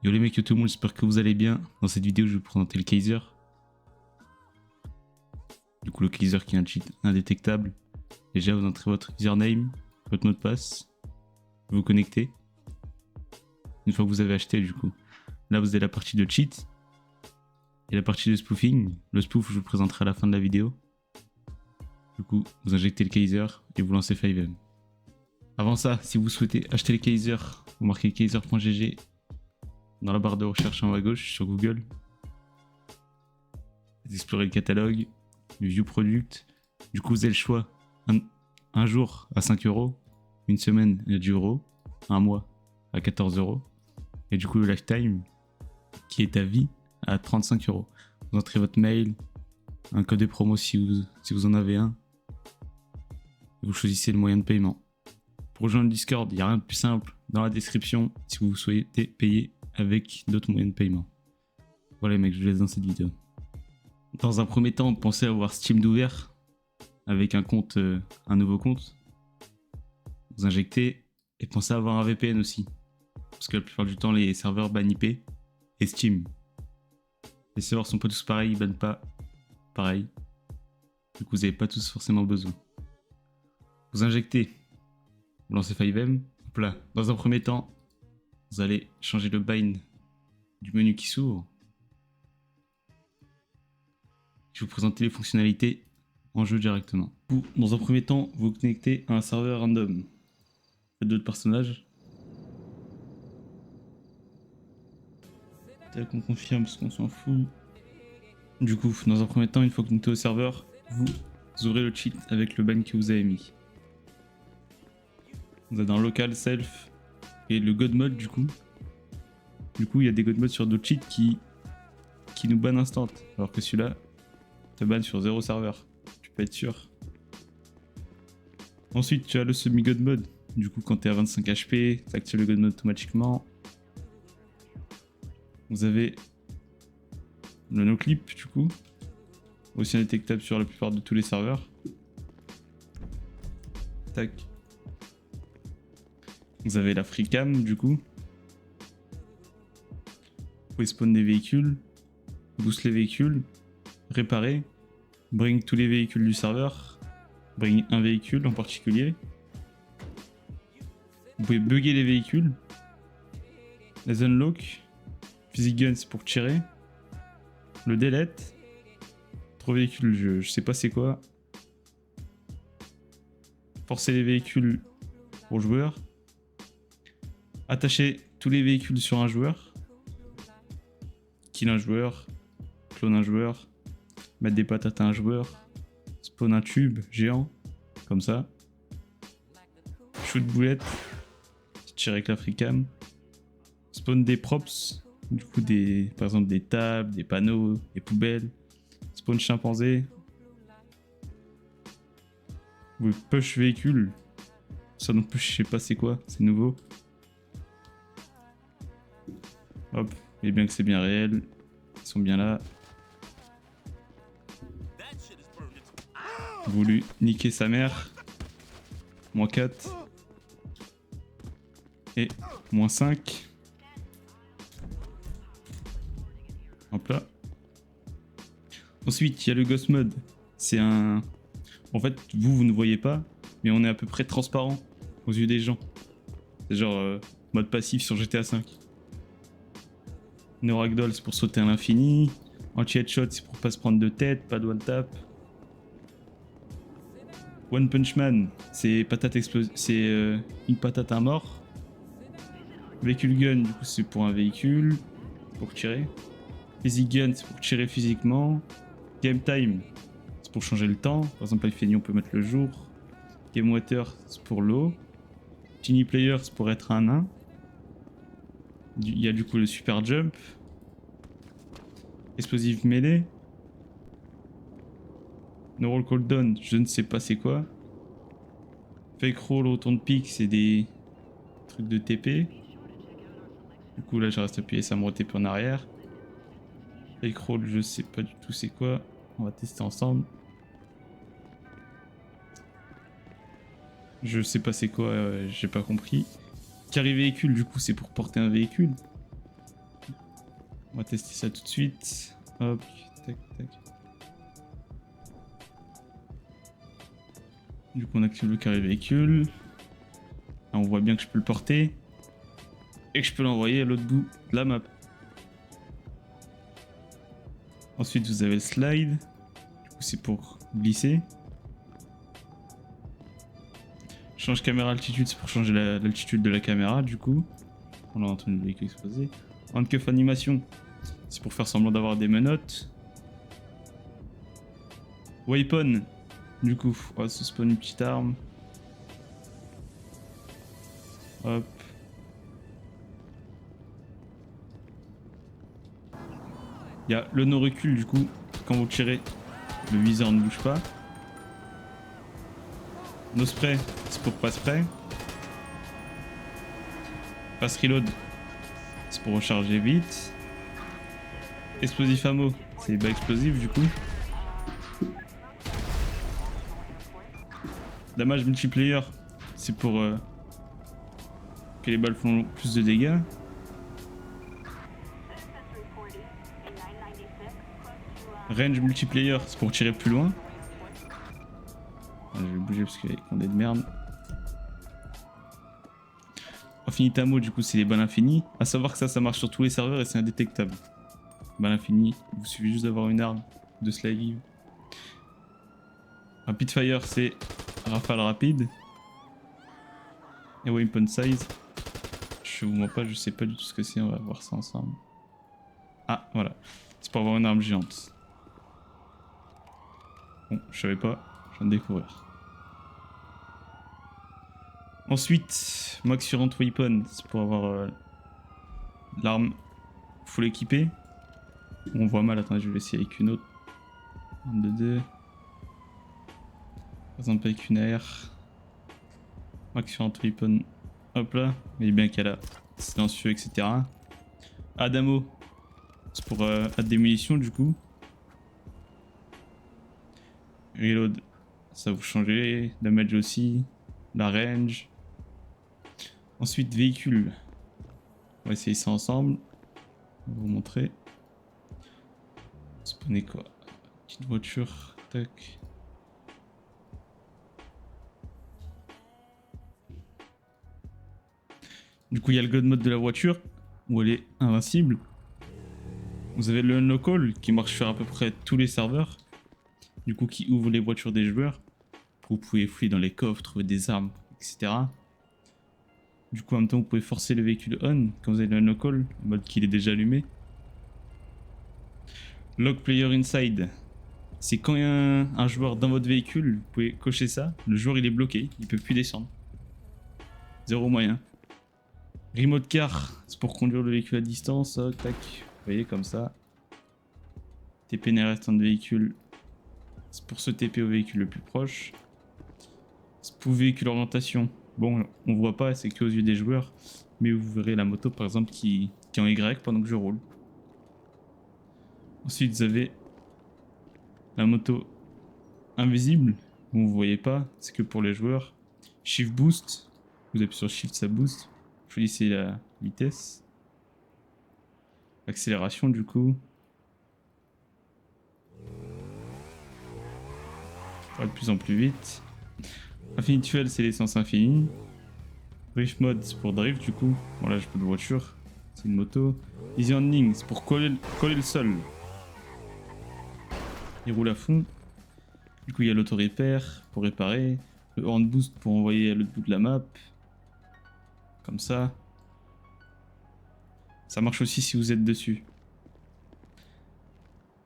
Yo les mecs, yo tout le monde, j'espère que vous allez bien. Dans cette vidéo, je vais vous présenter le Kaiser. Du coup, le Kaiser qui est un cheat indétectable. Déjà, vous entrez votre username, votre mot de passe, vous vous connectez. Une fois que vous avez acheté, du coup, là vous avez la partie de cheat et la partie de spoofing. Le spoof, je vous le présenterai à la fin de la vidéo. Du coup, vous injectez le Kaiser et vous lancez 5M. Avant ça, si vous souhaitez acheter le Kaiser, vous marquez kaiser.gg dans la barre de recherche en haut à gauche sur Google. Vous explorez le catalogue, le view product. Du coup, vous avez le choix. Un jour à 5 €, une semaine à 10 €, un mois à 14 €. Et du coup, le lifetime qui est à vie à 35 €. Vous entrez votre mail, un code de promo si vous en avez un. Et vous choisissez le moyen de paiement. Pour rejoindre le Discord, il n'y a rien de plus simple dans la description si vous souhaitez payer avec d'autres moyens de paiement. Voilà les mecs, je vous laisse dans cette vidéo. Dans un premier temps, pensez à avoir Steam d'ouvert avec un nouveau compte. Vous injectez et pensez à avoir un VPN aussi. Parce que la plupart du temps, les serveurs bannent IP et Steam. Les serveurs sont pas tous pareils, ils bannent pas pareil. Du coup, vous n'avez pas tous forcément besoin. Vous injectez, vous lancez 5M. Hop là. Dans un premier temps, vous allez changer le bind du menu qui s'ouvre. Je vais vous présenter les fonctionnalités en jeu directement. Dans un premier temps, vous vous connectez à un serveur random. Faites d'autres personnages. Tel qu'on confirme parce qu'on s'en fout. Du coup, dans un premier temps, une fois que vous êtes au serveur, vous ouvrez le cheat avec le bind que vous avez mis. Vous êtes dans local, self et le god mode du coup. Du coup, il y a des god modes sur d'autres cheats qui nous bannent instant. Alors que celui-là te banne sur 0 serveur. Tu peux être sûr. Ensuite, tu as le semi-god mode. Du coup, quand tu es à 25 HP, tu actives le god mode automatiquement. Vous avez le no-clip, du coup. Aussi indétectable sur la plupart de tous les serveurs. Tac. Vous avez la free cam, du coup. Vous pouvez spawn des véhicules, boost les véhicules, réparer, bring tous les véhicules du serveur, bring un véhicule en particulier. Vous pouvez bugger les véhicules, les unlock, physic gun c'est pour tirer, le delete, trop véhicules je sais pas c'est quoi, forcer les véhicules pour joueur, attacher tous les véhicules sur un joueur, kill un joueur, clone un joueur, mettre des patates à un joueur, spawn un tube géant, comme ça, shoot boulette, tirer avec la free cam, spawn des props, du coup par exemple des tables, des panneaux, des poubelles, spawn chimpanzé, vous push véhicule, ça non plus je sais pas c'est quoi, c'est nouveau. Hop, et bien que c'est bien réel, ils sont bien là. Voulu niquer sa mère. -4. Et -5. Hop là. Ensuite, il y a le Ghost Mode. C'est un... En fait, vous ne voyez pas, mais on est à peu près transparent aux yeux des gens. C'est genre mode passif sur GTA V. No Ragdoll, c'est pour sauter à l'infini. Anti-headshot, c'est pour pas se prendre de tête, pas de one tap. One Punch Man, c'est patate c'est une patate à mort. Véhicule gun, du coup c'est pour un véhicule, pour tirer. Physic gun, c'est pour tirer physiquement. Game time, c'est pour changer le temps. Par exemple, avec Feni, on peut mettre le jour. Game water, c'est pour l'eau. Tiny player, c'est pour être un nain. Il y a du coup le super jump. Explosive mêlée. No roll cooldown, je ne sais pas c'est quoi. Fake roll, retourne pique, c'est des trucs de TP. Du coup là je reste appuyé, ça me re-TP en arrière. Fake roll, je sais pas du tout c'est quoi. On va tester ensemble. Je sais pas c'est quoi, j'ai pas compris. Carry véhicule, du coup c'est pour porter un véhicule. On va tester ça tout de suite. Hop, tac, tac. Du coup, on active le carré véhicule. Là, on voit bien que je peux le porter. Et que je peux l'envoyer à l'autre bout de la map. Ensuite, vous avez le slide. Du coup, c'est pour glisser. Change caméra altitude, c'est pour changer l'altitude de la caméra, du coup. On a entendu le véhicule exploser. Handcuff animation, c'est pour faire semblant d'avoir des menottes. Weapon, du coup, on va se spawn une petite arme. Hop. Il y a le no-recul, du coup, quand vous tirez, le viseur ne bouge pas. No spray, c'est pour pas spray. Fast reload, c'est pour recharger vite. Explosif ammo, c'est bas explosif du coup. Damage multiplayer, c'est pour que les balles font plus de dégâts. Range multiplayer, c'est pour tirer plus loin. Je vais bouger parce qu'il y a des condés de merde. Infinite ammo, du coup, c'est les balles infinies. A savoir que ça marche sur tous les serveurs et c'est indétectable. Balle infinie, il vous suffit juste d'avoir une arme de slide. Rapid fire, c'est rafale rapide. Et weapon size, je vous mens pas, je sais pas du tout ce que c'est, on va voir ça ensemble. Ah, voilà, c'est pour avoir une arme géante. Bon, je savais pas, je viens de découvrir. Ensuite, Max Current Weapon, c'est pour avoir l'arme full équipée. On voit mal, attendez, je vais essayer avec une autre. 1, 2, 2. Par exemple avec une AR. Max Current Weapon, hop là, vous voyez bien qu'elle a silencieux, etc. Adamo, c'est pour add des munitions du coup. Reload, ça vous changez. Damage aussi. La range. Ensuite, véhicule. On va essayer ça ensemble. On va vous montrer. Spawner quoi? Petite voiture. Tac. Du coup, il y a le god mode de la voiture où elle est invincible. Vous avez le no call qui marche sur à peu près tous les serveurs. Du coup, qui ouvre les voitures des joueurs. Vous pouvez fouiller dans les coffres, trouver des armes, etc. Du coup, en même temps, vous pouvez forcer le véhicule on quand vous avez le no call, en mode qu'il est déjà allumé. Lock player inside. C'est quand il y a un joueur dans votre véhicule, vous pouvez cocher ça. Le joueur il est bloqué, il peut plus descendre. Zéro moyen. Remote car, c'est pour conduire le véhicule à distance. Oh, tac, vous voyez comme ça. TP restant de véhicule, c'est pour se TP au véhicule le plus proche. Spoof véhicule orientation. Bon, on voit pas, c'est que aux yeux des joueurs. Mais vous verrez la moto par exemple qui est en Y pendant que je roule. Ensuite, vous avez la moto invisible. Bon, vous voyez pas, c'est que pour les joueurs. Shift boost. Vous appuyez sur Shift, ça boost. Choisissez la vitesse. Accélération du coup. De plus en plus vite. Infinite Fuel, c'est l'essence infinie. Drift Mode, c'est pour drift du coup. Bon là j'ai pas de voiture, c'est une moto. Easy Handling, c'est pour coller le sol. Il roule à fond. Du coup il y a l'auto-repair pour réparer. Le Horn Boost pour envoyer à l'autre bout de la map. Comme ça. Ça marche aussi si vous êtes dessus.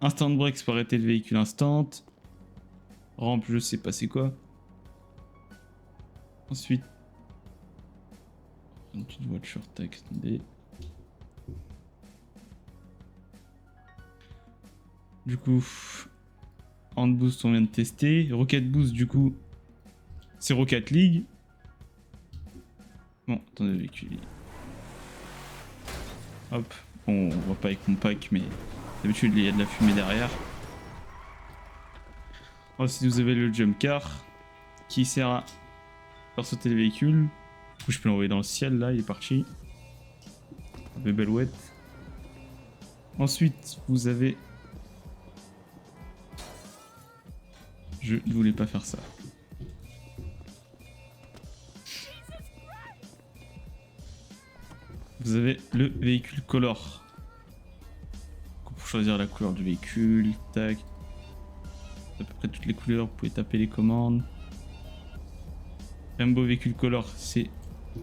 Instant Brake, c'est pour arrêter le véhicule instant. Rampe, je sais pas c'est quoi. Ensuite, une petite voiture, tac, attendez. Du coup, Hand Boost, on vient de tester. Rocket Boost, du coup, c'est Rocket League. Bon, attendez, le véhicule. Hop, bon, on voit pas avec mon pack, mais d'habitude, il y a de la fumée derrière. Ensuite, vous avez le Jump Car qui sert à faire sauter le véhicule. Du coup, je peux l'envoyer dans le ciel, là, il est parti. Bébellouette. Ensuite, vous avez... Je ne voulais pas faire ça. Vous avez le véhicule color. Pour choisir la couleur du véhicule, tac. À peu près toutes les couleurs, vous pouvez taper les commandes. Rainbow véhicule color, c'est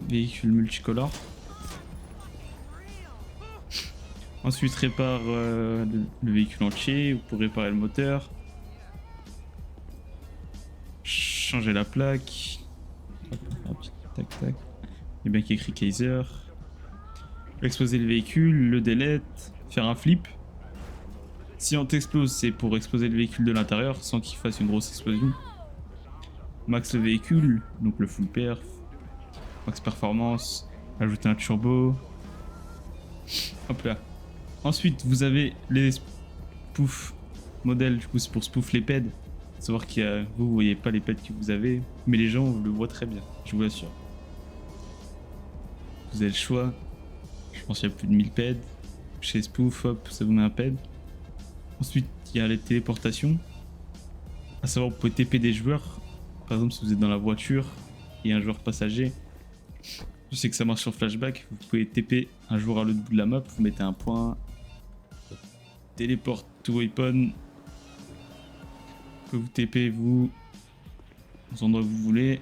véhicule multicolore. Ensuite, répare le véhicule entier, vous pouvez réparer le moteur. Changer la plaque. Hop, hop, tac, tac. Il y a bien qui écrit Kaiser. Exploser le véhicule, le delete, faire un flip. Si on t'explose, c'est pour exploser le véhicule de l'intérieur sans qu'il fasse une grosse explosion. Max le véhicule, donc le full perf. Max performance, ajouter un turbo. Hop là. Ensuite, vous avez les spoof modèles, du coup c'est pour spoof les peds. Savoir qu'il y a, vous voyez pas les peds que vous avez, mais les gens le voient très bien, je vous l'assure. Vous avez le choix. Je pense qu'il y a plus de 1000 peds. Chez spoof, hop, ça vous met un ped. Ensuite, il y a les téléportations. À savoir, vous pouvez TP des joueurs. Par exemple, si vous êtes dans la voiture et un joueur passager, je sais que ça marche sur Flashback. Vous pouvez TP un joueur à l'autre bout de la map. Vous mettez un point. Téléport to weapon. Vous TP vous aux endroits que vous voulez.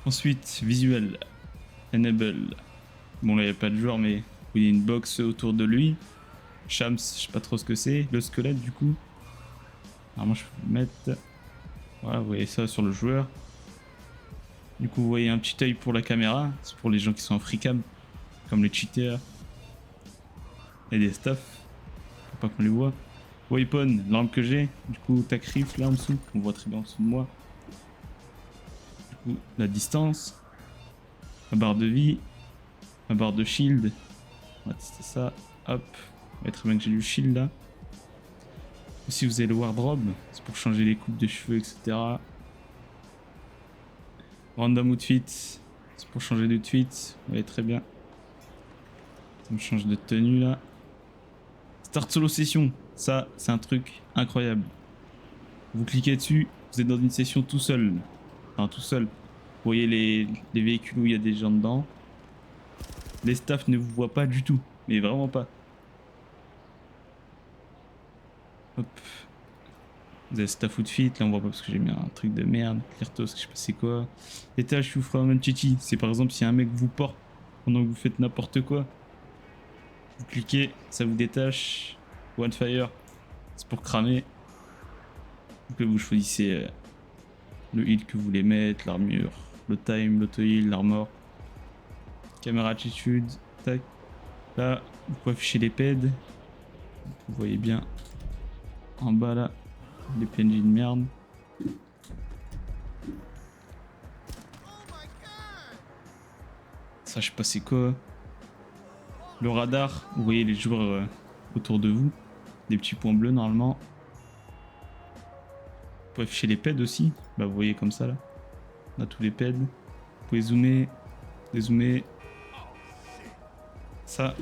Ensuite, visuel. Enable. Bon, là, il n'y a pas de joueur, mais vous voyez une box autour de lui. Shams, je sais pas trop ce que c'est. Le squelette, du coup. Normalement, je peux le mettre. Voilà, vous voyez ça sur le joueur. Du coup, vous voyez un petit œil pour la caméra. C'est pour les gens qui sont en free cam, comme les cheaters. Et des staffs. Faut pas qu'on les voit. Weapon, l'arme que j'ai. Du coup, tac rifle là en dessous. On voit très bien en dessous de moi. Du coup, la distance. La barre de vie. La barre de shield. On va tester ça. Hop. Vous voyez très bien que j'ai du shield là. Aussi, vous avez le wardrobe. C'est pour changer les coupes de cheveux, etc. Random outfit. C'est pour changer d'outfit. Vous voyez très bien. Ça me change de tenue là. Start solo session. Ça, c'est un truc incroyable. Vous cliquez dessus. Vous êtes dans une session tout seul. Enfin, tout seul. Vous voyez les véhicules où il y a des gens dedans. Les staffs ne vous voient pas du tout. Mais vraiment pas. Hop. Vous avez staff outfit, là on voit pas parce que j'ai mis un truc de merde. Clertos, je sais pas c'est quoi. Les tâches vous ferez un chichi. C'est par exemple si un mec vous porte pendant que vous faites n'importe quoi. Vous cliquez, ça vous détache. One fire, c'est pour cramer. Donc là vous choisissez le heal que vous voulez mettre, l'armure, le time, l'auto-heal, l'armor. Caméra attitude, tac. Là, vous pouvez afficher les peds. Vous voyez bien en bas là. Les PNJ de merde. Ça, je sais pas c'est quoi. Le radar, vous voyez les joueurs autour de vous. Des petits points bleus normalement. Vous pouvez afficher les peds aussi. Bah, vous voyez comme ça là. On a tous les peds. Vous pouvez zoomer, dézoomer. Ça,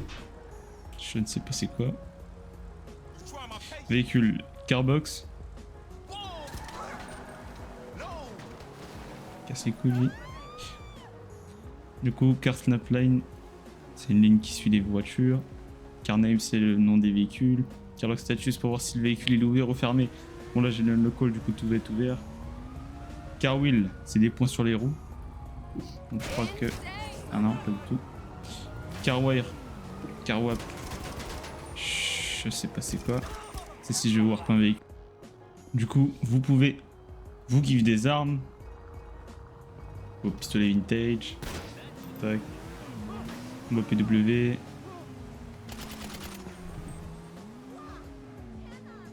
je ne sais pas c'est quoi. Véhicule, carbox. Casse les couilles. Du coup, car snapline, c'est une ligne qui suit les voitures. Car name, c'est le nom des véhicules. Car lock status pour voir si le véhicule est ouvert ou fermé. Bon, là j'ai le local, du coup tout va être ouvert. Car wheel, c'est des points sur les roues. Donc je crois que. Ah non, pas du tout. Car wire, car wap. Je sais pas c'est quoi. C'est si je veux warp un véhicule. Du coup, vous pouvez vous give des armes. Au pistolet vintage. Tac. Combo PW.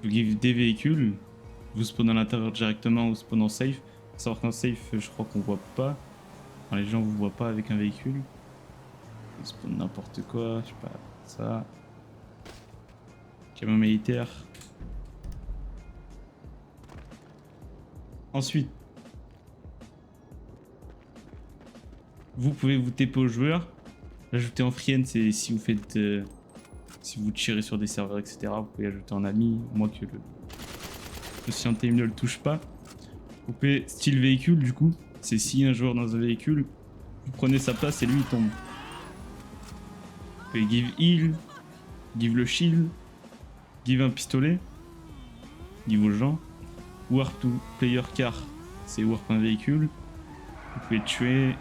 Vous give des véhicules. Vous spawn à l'intérieur directement ou spawn en safe. Faut savoir qu'en safe, je crois qu'on voit pas. Enfin, les gens vous voient pas avec un véhicule. Vous spawn n'importe quoi. Je sais pas. Ça. Camion militaire. Ensuite. Vous pouvez vous TP au joueur. L'ajouter en friend, c'est si vous faites Si vous tirez sur des serveurs, etc., vous pouvez ajouter un ami, moi que le Scientime ne le touche pas. Vous pouvez style véhicule, du coup, c'est si un joueur dans un véhicule, vous prenez sa place et lui il tombe. Vous pouvez give heal, give le shield, give un pistolet, give aux gens, warp to player car, c'est warp un véhicule. Vous pouvez tuer,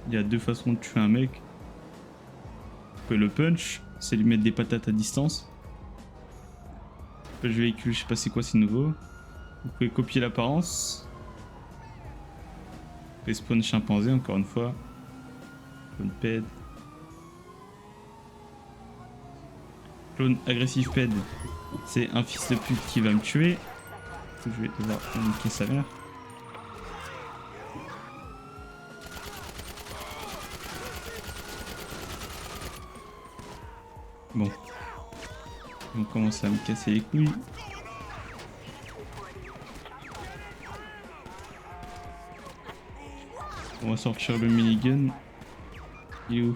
il y a 2 façons de tuer un mec. Vous pouvez le punch, c'est lui mettre des patates à distance. Punch véhicule, je sais pas c'est quoi, c'est nouveau. Vous pouvez copier l'apparence. Vous pouvez spawn chimpanzé, encore une fois. Clone ped. Clone agressif ped, c'est un fils de pute qui va me tuer. Je vais devoir niquer sa mère. Bon. On commence à me casser les couilles. On va sortir le minigun. Il est où?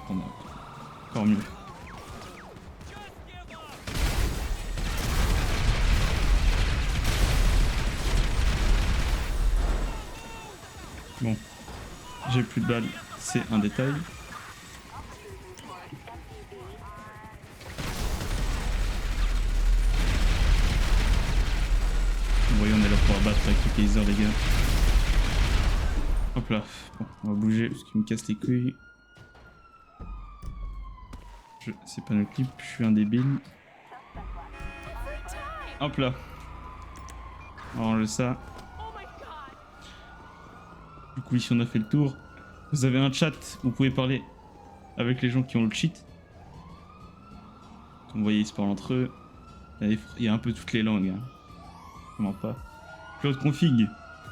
Oh non. Encore mieux. Bon. J'ai plus de balles. C'est un détail. Voyons, on est là pour abattre avec le taser, les gars. Hop là. Bon, on va bouger parce qu'il me casse les couilles. C'est pas le clip, je suis un débile. Hop là. On enlève ça. Du coup, ici on a fait le tour. Vous avez un chat, vous pouvez parler avec les gens qui ont le cheat. Comme vous voyez, ils se parlent entre eux. Il y a un peu toutes les langues. Hein. Comment pas. Cloud config,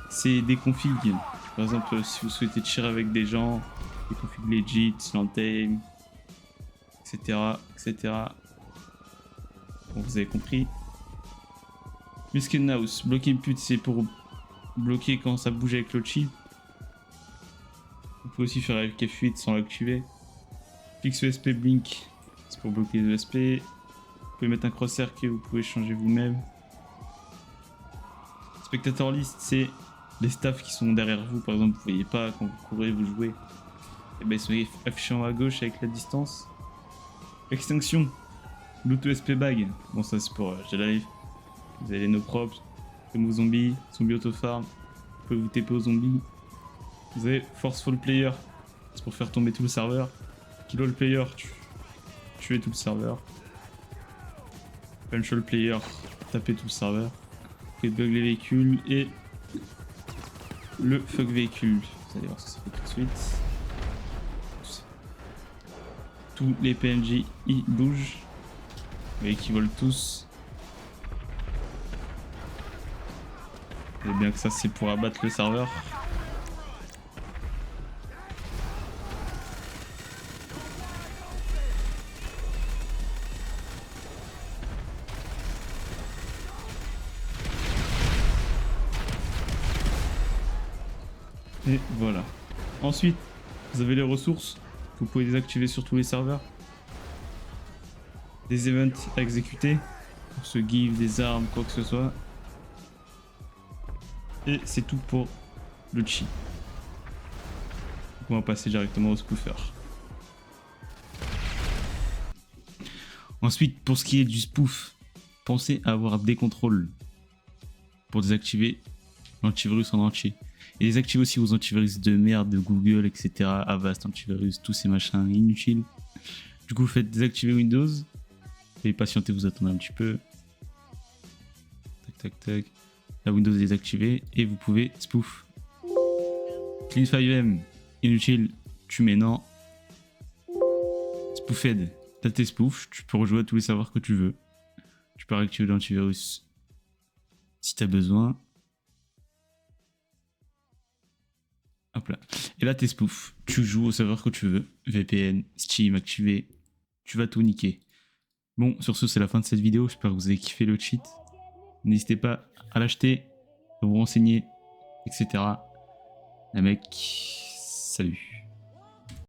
c'est des configs. Par exemple, si vous souhaitez tirer avec des gens, des configs legit, slant-aim, etc. etc. Bon, vous avez compris. Miskin House, bloquer pute, c'est pour bloquer quand ça bouge avec le cheat. Vous pouvez aussi faire avec F8 sans l'activer. Fix ESP Blink, c'est pour bloquer les ESP. Vous pouvez mettre un crosshair que vous pouvez changer vous-même. Spectator List, c'est les staffs qui sont derrière vous. Par exemple, vous voyez pas quand vous courez, vous jouez. Et ben, ils sont affichés en haut à gauche avec la distance. Extinction, Loot ESP Bag. Bon, ça c'est pour G-Live. Vous avez les no props, comme vos zombies, zombies auto-farm. Vous pouvez vous TP aux zombies. Vous avez Forceful Player, c'est pour faire tomber tout le serveur. Kill All Player, tuer tout le serveur. Punch All Player, taper tout le serveur. Vous pouvez bug les véhicules et le fuck véhicule. Vous allez voir ce que ça fait tout de suite. Tous les PNJ y bougent. Vous voyez qu'ils volent tous. Et bien que ça c'est pour abattre le serveur. Et voilà. Ensuite, vous avez les ressources que vous pouvez désactiver sur tous les serveurs. Des events à exécuter pour se give des armes, quoi que ce soit. Et c'est tout pour le cheat. Donc on va passer directement au spoofer. Ensuite, pour ce qui est du spoof, pensez à avoir des contrôles pour désactiver l'antivirus en entier. Et désactivez aussi vos antivirus de merde de Google, etc. Avast, antivirus, tous ces machins inutiles. Du coup, faites désactiver Windows. Et patientez, vous attendez un petit peu. Tac, tac, tac. La Windows est désactivée et vous pouvez spoof. Clean5m, inutile, tu mets non. Spoofed, t'as tes spoofs, tu peux rejouer à tous les serveurs que tu veux. Tu peux réactiver l'antivirus si t'as besoin. Hop là. Et là, tes spoofs. Tu joues au serveur que tu veux. VPN, Steam activé. Tu vas tout niquer. Bon, sur ce, c'est la fin de cette vidéo. J'espère que vous avez kiffé le cheat. N'hésitez pas à l'acheter, à vous renseigner, etc. Les mecs, salut.